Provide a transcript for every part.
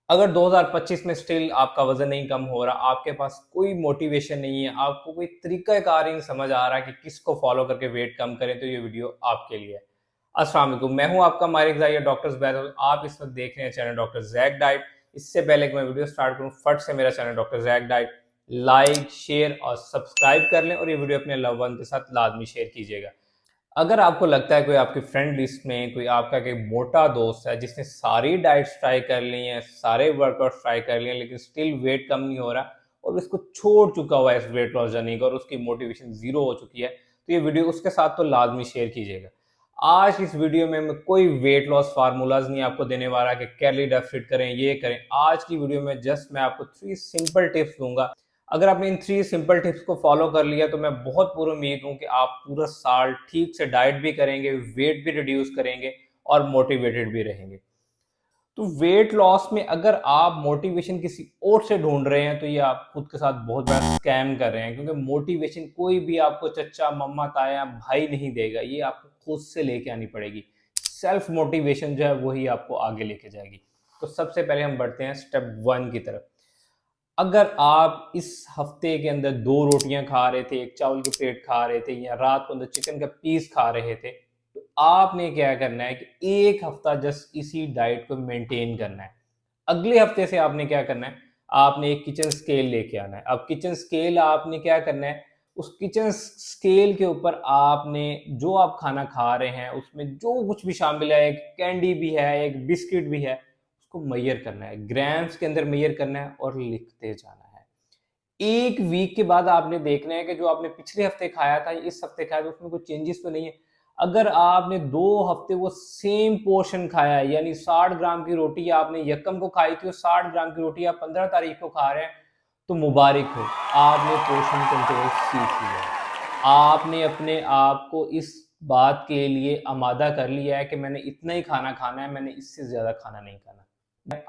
अगर 2025 में स्टिल आपका वजन नहीं कम हो रहा, आपके पास कोई मोटिवेशन नहीं है, आपको कोई तरीकाकार ही नहीं समझ आ रहा कि किसको फॉलो करके वेट कम करें, तो ये वीडियो आपके लिए है। अस्सलाम वालेकुम, मैं हूं आपका मारिक ज़ाहिर डॉक्टर बैदल। आप इस वक्त देख रहे हैं चैनल डॉक्टर जैक डाइट। इससे पहले कि मैं वीडियो स्टार्ट करूं, फट से मेरा channel doctor Jack diet like, share और सब्सक्राइब कर लें और ये वीडियो अपने लव वन के साथ लाजमी शेयर कीजिएगा। अगर आपको लगता है कोई आपकी फ्रेंड लिस्ट में कोई आपका कोई मोटा दोस्त है जिसने सारी डाइट्स ट्राई कर ली हैं, सारे वर्कआउट्स ट्राई कर लिए हैं, लेकिन स्टिल वेट कम नहीं हो रहा और उसको छोड़ चुका हुआ है इस वेट लॉस जर्नी को और उसकी मोटिवेशन जीरो हो चुकी है, तो ये वीडियो उसके साथ तो लाजमी शेयर कीजिएगा। आज इस वीडियो में मैं कोई वेट लॉस फार्मूलाज नहीं आपको देने वाला कि कैलोरी डेफिसिट करें, ये करें। आज की वीडियो में जस्ट मैं आपको 3 सिंपल टिप्स दूंगा। अगर आपने इन 3 सिंपल टिप्स को फॉलो कर लिया तो मैं बहुत पूरी उम्मीद हूँ कि आप पूरा साल ठीक से डाइट भी करेंगे, वेट भी रिड्यूस करेंगे और मोटिवेटेड भी रहेंगे। तो वेट लॉस में अगर आप मोटिवेशन किसी और से ढूंढ रहे हैं तो ये आप खुद के साथ बहुत बड़ा स्कैम कर रहे हैं, क्योंकि मोटिवेशन कोई भी आपको चचा, मम्मा, ताया, भाई नहीं देगा। ये आपको खुद से लेके आनी पड़ेगी। सेल्फ मोटिवेशन जो है वही आपको आगे लेके जाएगी। तो सबसे पहले हम बढ़ते हैं स्टेप 1 की तरफ। अगर आप इस हफ्ते के अंदर 2 रोटियां खा रहे थे, एक चावल की प्लेट खा रहे थे या रात को अंदर चिकन का पीस खा रहे थे, तो आपने क्या करना है कि एक हफ्ता जस्ट इसी डाइट को मेंटेन करना है। अगले हफ्ते से आपने क्या करना है, आपने एक किचन स्केल लेके आना है। अब किचन स्केल आपने क्या करना है, उस किचन स्केल के ऊपर आपने जो आप खाना खा रहे हैं उसमें जो कुछ भी शामिल है, एक कैंडी भी है, एक बिस्किट भी है, उसको मेजर करना है, ग्राम्स के अंदर मेजर करना है और लिखते जाना है। एक वीक के बाद आपने देखना है कि जो आपने पिछले हफ्ते खाया था, इस हफ्ते खाया था, उसमें कोई चेंजेस तो नहीं है। अगर आपने 2 हफ्ते वो सेम पोर्शन खाया है, यानी 60 ग्राम की रोटी आपने यकम को खाई थी और 60 ग्राम की रोटी आप 15 तारीख को खा रहे हैं, तो मुबारक हो, आपने पोर्शन कंट्रोल सीख लिया है। आपने अपने आप को इस बात के लिए आमादा कर लिया है कि मैंने इतना ही खाना खाना है, मैंने इससे ज़्यादा खाना नहीं खाना।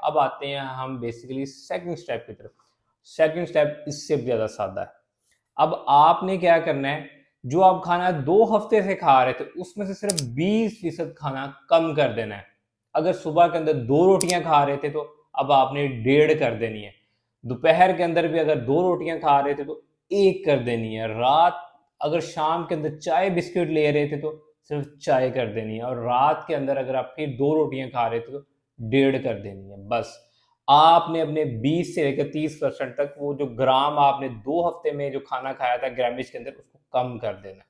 अब आते हैं हम बेसिकली सेकंड स्टेप की तरफ। सेकंड स्टेप इससे भी ज़्यादा सादा है। अब आपने क्या करना है, जो आप खाना 2 हफ्ते से खा रहे थे उसमें से सिर्फ 20% खाना कम कर देना है। अगर सुबह के अंदर 2 रोटियां खा रहे थे तो अब आपने 1.5 कर देनी है। दोपहर के अंदर भी अगर 2 रोटियां खा रहे थे तो 1 कर देनी है। रात अगर शाम के अंदर चाय बिस्किट ले रहे थे तो सिर्फ चाय कर देनी है। और रात के अंदर अगर आप फिर 2 रोटियां खा रहे थे तो 1.5 कर देनी है। बस आपने अपने 20 से लेकर 30% तक वो जो ग्राम आपने 2 हफ्ते में जो खाना खाया था ग्रामेज के अंदर, उसको कम कर देना है।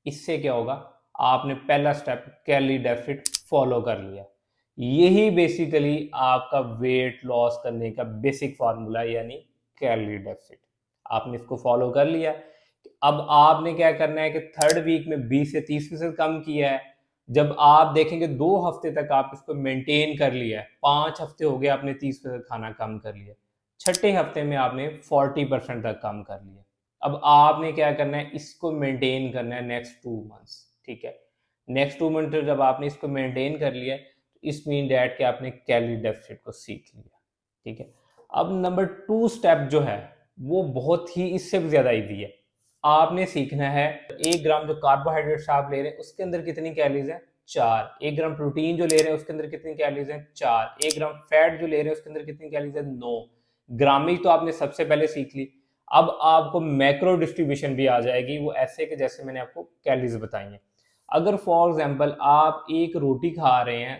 इससे क्या होगा, आपने पहला स्टेप कैलोरी डेफिसिट फॉलो कर लिया। यही बेसिकली आपका वेट लॉस करने का बेसिक फार्मूला, यानी कैलोरी डेफिसिट। आपने इसको फॉलो कर लिया। अब आपने क्या करना है कि थर्ड वीक में 20 से 30% कम किया है। जब आप देखेंगे 2 हफ्ते तक आप इसको मेंटेन कर लिया है, 5 हफ्ते हो गए आपने 30% खाना कम कर लिया, छठे हफ्ते में आपने 40% तक कम कर लिया। अब आपने क्या करना है, इसको मेंटेन करना है नेक्स्ट 2 मंथ्स। ठीक है, नेक्स्ट 2 मंथ जब आपने इसको मेंटेन कर लिया तो इस मीन डैट कि आपने कैलोरी डेफिसिट को सीख लिया। ठीक है, अब नंबर 2 स्टेप जो है वो बहुत ही इससे भी ज्यादा ईजी है। आपने सीखना है 1 ग्राम जो कार्बोहाइड्रेट्स आप ले रहे हैं उसके अंदर कितनी कैलोरीज है, 4। 1 ग्राम प्रोटीन जो ले रहे हैं उसके अंदर कितनी कैलोरीज है, 4। 1 ग्राम फैट जो ले रहे हैं उसके अंदर कितनी कैलोरीज है, 9। ग्रामेज तो आपने सबसे पहले सीख ली। अब आपको मैक्रो डिस्ट्रीब्यूशन भी आ जाएगी, वो ऐसे के जैसे मैंने आपको कैलोरीज बताई हैं। अगर फॉर एग्जांपल आप एक रोटी खा रहे हैं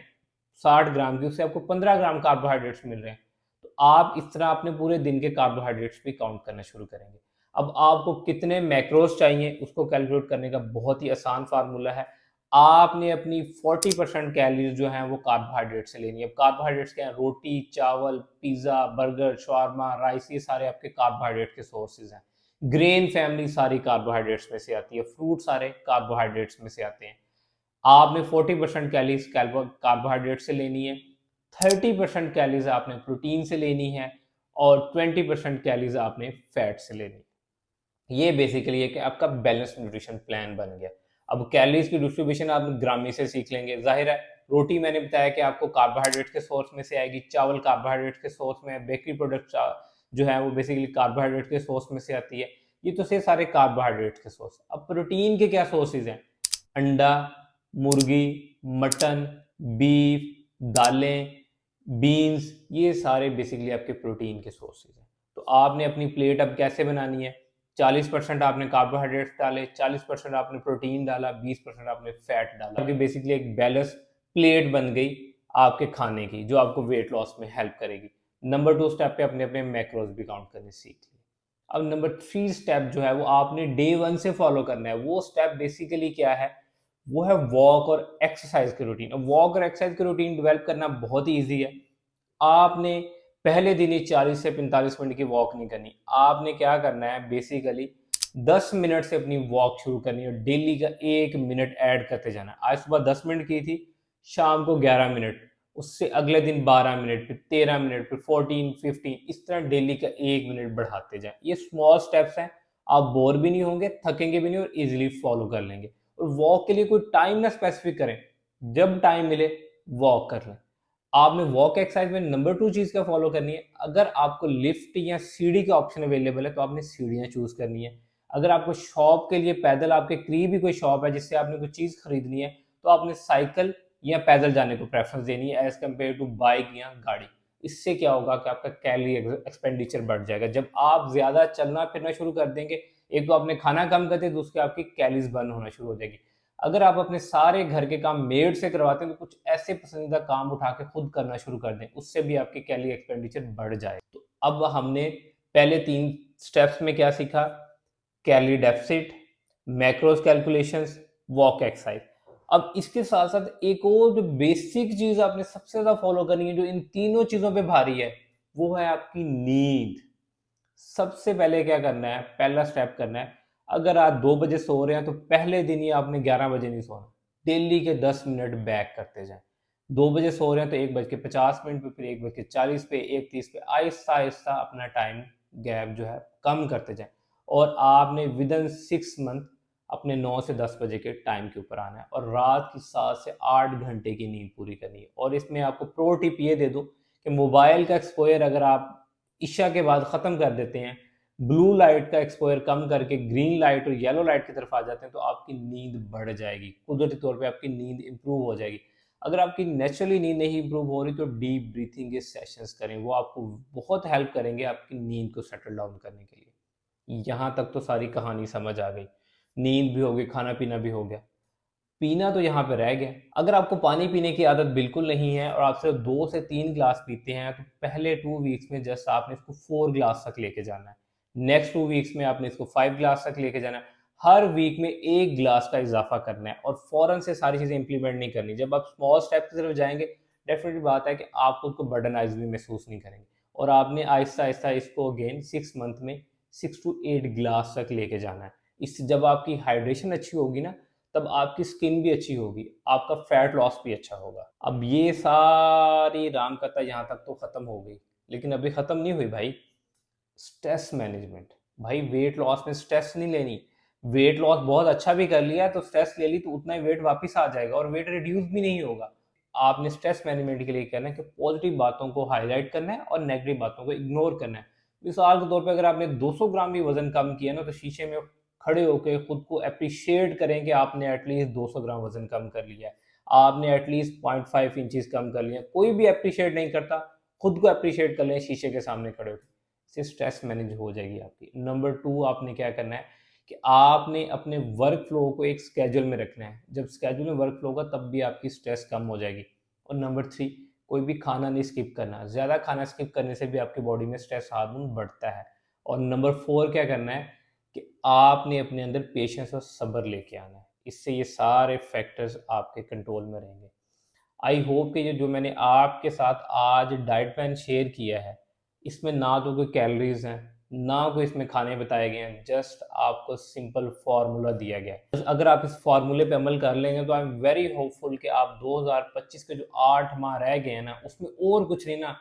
60 ग्राम की, उससे आपको 15 ग्राम कार्बोहाइड्रेट्स मिल रहे हैं, तो आप इस तरह अपने पूरे दिन के कार्बोहाइड्रेट्स भी काउंट करना शुरू करेंगे। अब आपको कितने मैक्रोस चाहिए उसको कैलकुलेट करने का बहुत ही आसान फार्मूला है। आपने अपनी 40% कैलोरीज जो हैं वो कार्बोहाइड्रेट से लेनी है। अब कार्बोहाइड्रेट्स क्या है, रोटी, चावल, पिज्ज़ा, बर्गर, शवारमा, राइस, ये सारे आपके कार्बोहाइड्रेट के सोर्सेज हैं। ग्रेन फैमिली सारी कार्बोहाइड्रेट्स में से आती है, फ्रूट सारे कार्बोहाइड्रेट्स में से आते हैं। आपने 40% कैलोरीज कार्बोहाइड्रेट से लेनी है, 30% कैलोरीज आपने प्रोटीन से लेनी है और 20% कैलोरीज आपने फैट से लेनी है। ये बेसिकली है कि आपका बैलेंस न्यूट्रिशन प्लान बन गया। अब कैलोरीज की डिस्ट्रीब्यूशन आप ग्रामी से सीख लेंगे। जाहिर है, रोटी मैंने बताया कि आपको कार्बोहाइड्रेट के सोर्स में से आएगी, चावल कार्बोहाइड्रेट के सोर्स में, बेकरी प्रोडक्ट जो है वो बेसिकली कार्बोहाइड्रेट के सोर्स में से आती है। ये तो से सारे कार्बोहाइड्रेट के सोर्स। अब प्रोटीन के क्या सोर्सेज हैं, अंडा, मुर्गी, मटन, बीफ, दालें, बीन्स, ये सारे बेसिकली आपके प्रोटीन के सोर्सेज हैं। तो आपने अपनी प्लेट अब कैसे बनानी है, 40% आपने कार्बोहाइड्रेट्स डाले, 40% आपने प्रोटीन डाला, 20% आपने फैट डाला, आपकी बेसिकली एक बैलेंस प्लेट बन गई आपके खाने की, जो आपको वेट लॉस में हेल्प करेगी। नंबर 2 स्टेप पे अपने अपने मैक्रोज भी काउंट करने सीख लिए। अब नंबर 3 स्टेप जो है वो आपने डे 1 से फॉलो करना है। वो स्टेप बेसिकली क्या है, वो है वॉक और एक्सरसाइज की रूटीन। अब वॉक और एक्सरसाइज की रूटीन डेवलप करना बहुत ही ईजी है। आपने पहले दिन ही 40 से 45 मिनट की वॉक नहीं करनी। आपने क्या करना है, बेसिकली 10 मिनट से अपनी वॉक शुरू करनी है, डेली का 1 मिनट ऐड करते जाना है। आज सुबह 10 मिनट की थी, शाम को 11 मिनट, उससे अगले दिन 12 मिनट, फिर 13 मिनट, फिर 14, 15, इस तरह डेली का 1 मिनट बढ़ाते जाएं। ये स्मॉल स्टेप्स हैं, आप बोर भी नहीं होंगे, थकेंगे भी नहीं और इजीली फॉलो कर लेंगे। और वॉक के लिए कोई टाइम ना स्पेसिफिक करें, जब टाइम मिले वॉक कर लें। आपने वॉक एक्सरसाइज में नंबर 2 चीज क्या फॉलो करनी है, अगर आपको लिफ्ट या सीढ़ी का ऑप्शन अवेलेबल है तो आपने सीढ़ियां चूज करनी है। अगर आपको शॉप के लिए पैदल, आपके करीब ही कोई शॉप है जिससे आपने कोई चीज खरीदनी है, तो आपने साइकिल या पैदल जाने को प्रेफरेंस देनी है एज कम्पेयर टू बाइक या गाड़ी। इससे क्या होगा कि आपका कैलोरी एक्सपेंडिचर बढ़ जाएगा। जब आप ज्यादा चलना फिरना शुरू कर देंगे, एक तो आपने खाना कम कर दिया, दूसरी आपकी कैलोरीज बर्न होना शुरू हो जाएगी। अगर आप अपने सारे घर के काम मेड से करवाते हैं तो कुछ ऐसे पसंदीदा काम उठा के खुद करना शुरू कर दें, उससे भी आपकी कैलोरी एक्सपेंडिचर बढ़ जाए। तो अब हमने पहले 3 स्टेप्स में क्या सीखा, calorie deficit, macros calculations, walk exercise. अब इसके साथ साथ एक और जो बेसिक चीज आपने सबसे ज्यादा फॉलो करनी है, जो इन तीनों चीजों पे भारी है, वो है आपकी नींद। सबसे पहले क्या करना है, पहला स्टेप करना है, अगर आप 2 बजे सो रहे हैं तो पहले दिन ही आपने 11 बजे नहीं सोना। डेली के 10 मिनट बैक करते जाएं। 2 बजे सो रहे हैं तो 1:50 पे, फिर 1:40 पे, 1:30 पे, आहिस्ता आहिस्ता अपना टाइम गैप जो है कम करते जाएं। और आपने विद इन 6 मंथ अपने 9 से 10 बजे के टाइम के ऊपर आना है और रात की 7 से 8 घंटे की नींद पूरी करनी है। और इसमें आपको प्रो टिप ये दे दो कि मोबाइल का एक्सपोजर अगर आप इशा के बाद ख़त्म कर देते हैं, ब्लू लाइट का एक्सपोजर कम करके ग्रीन लाइट और येलो लाइट की तरफ आ जाते हैं, तो आपकी नींद बढ़ जाएगी। कुदरती तौर पे आपकी नींद इंप्रूव हो जाएगी। अगर आपकी नेचुरली नींद नहीं इंप्रूव हो रही तो डीप ब्रीथिंग के सेशंस करें, वो आपको बहुत हेल्प करेंगे आपकी नींद को सेटल डाउन करने के लिए। यहाँ तक तो सारी कहानी समझ आ गई, नींद भी हो गई, खाना पीना भी हो गया। पीना तो यहाँ पे रह गया। अगर आपको पानी पीने की आदत बिल्कुल नहीं है और आप सिर्फ 2 से 3 ग्लास पीते हैं, तो पहले 2 वीक्स में जस्ट आपने इसको 4 ग्लास तक लेके जाना है। नेक्स्ट 2 वीक्स में आपने इसको 5 ग्लास तक लेके जाना है। हर वीक में 1 ग्लास का इजाफा करना है और फौरन से सारी चीज़ें इंप्लीमेंट नहीं करनी। जब आप स्मॉल स्टेप की तरफ जाएंगे, डेफिनेटली बात है कि आप खुद को बर्डनाइज भी महसूस नहीं करेंगे और आपने आहिस्ता आहिस्ता इसको अगेन 6 मंथ में 6 to 8 ग्लास तक लेके जाना है। इससे जब आपकी हाइड्रेशन अच्छी होगी ना, तब आपकी स्किन भी अच्छी होगी, आपका फैट लॉस भी अच्छा होगा। अब ये सारी राम कथा यहाँ तक तो खत्म हो गई, लेकिन अभी खत्म नहीं हुई भाई। स्ट्रेस मैनेजमेंट, भाई वेट लॉस में स्ट्रेस नहीं लेनी। वेट लॉस बहुत अच्छा भी कर लिया तो स्ट्रेस ले ली तो उतना ही वेट वापस आ जाएगा और वेट रिड्यूस भी नहीं होगा। आपने स्ट्रेस मैनेजमेंट के लिए कहना है कि पॉजिटिव बातों को हाईलाइट करना है और नेगेटिव बातों को इग्नोर करना है। मिसाल के तौर पे अगर आपने 200 ग्राम भी वजन कम किया ना, तो शीशे में खड़े होकर खुद को अप्रिशिएट करें कि आपने एटलीस्ट 200 ग्राम वजन कम कर लिया है, आपने एटलीस्ट 0.5 इंचज कम कर लिया। कोई भी अप्रिशिएट नहीं करता, खुद को अप्रिशिएट कर लें शीशे के सामने खड़े होकर, इससे स्ट्रेस मैनेज हो जाएगी आपकी। नंबर 2, आपने क्या करना है कि आपने अपने वर्क फ्लो को एक स्केड्यूल में रखना है। जब स्केड्यूल में वर्क फ्लो होगा तब भी आपकी स्ट्रेस कम हो जाएगी। और नंबर 3, कोई भी खाना नहीं स्किप करना। ज़्यादा खाना स्किप करने से भी आपकी बॉडी में स्ट्रेस हार्मोन बढ़ता है। और नंबर 4 क्या करना है कि आपने अपने अंदर पेशेंस और सब्र लेके आना है। इससे ये सारे फैक्टर्स आपके कंट्रोल में रहेंगे। आई होप कि ये जो मैंने आपके साथ आज डाइट प्लान शेयर किया है, इसमें ना तो कोई कैलोरीज हैं, ना कोई इसमें खाने बताए गए हैं, जस्ट आपको सिंपल फार्मूला दिया गया है। बस अगर आप इस फार्मूले पे अमल कर लेंगे तो आई एम वेरी होपफुल कि आप 2025 के जो 8 माह रह गए हैं ना, उसमें और कुछ नहीं ना,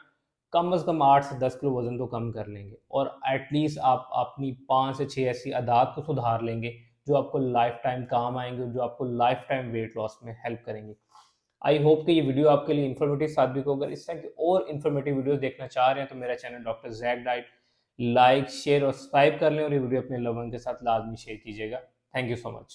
कम से कम 8 से 10 किलो वजन तो कम कर लेंगे और एटलीस्ट आप अपनी 5 से 6 ऐसी आदत को सुधार लेंगे जो आपको लाइफ टाइम काम आएंगे, जो आपको लाइफ टाइम वेट लॉस में हेल्प करेंगे। आई होप कि ये वीडियो आपके लिए इन्फॉर्मेटिव साबित होगा। इस तरह की और इन्फॉर्मेटिव वीडियोस देखना चाह रहे हैं तो मेरा channel doctor Jack diet like, share और सब्सक्राइब कर लें और ये वीडियो अपने लव वन के साथ लाजमी शेयर कीजिएगा। Thank you so much.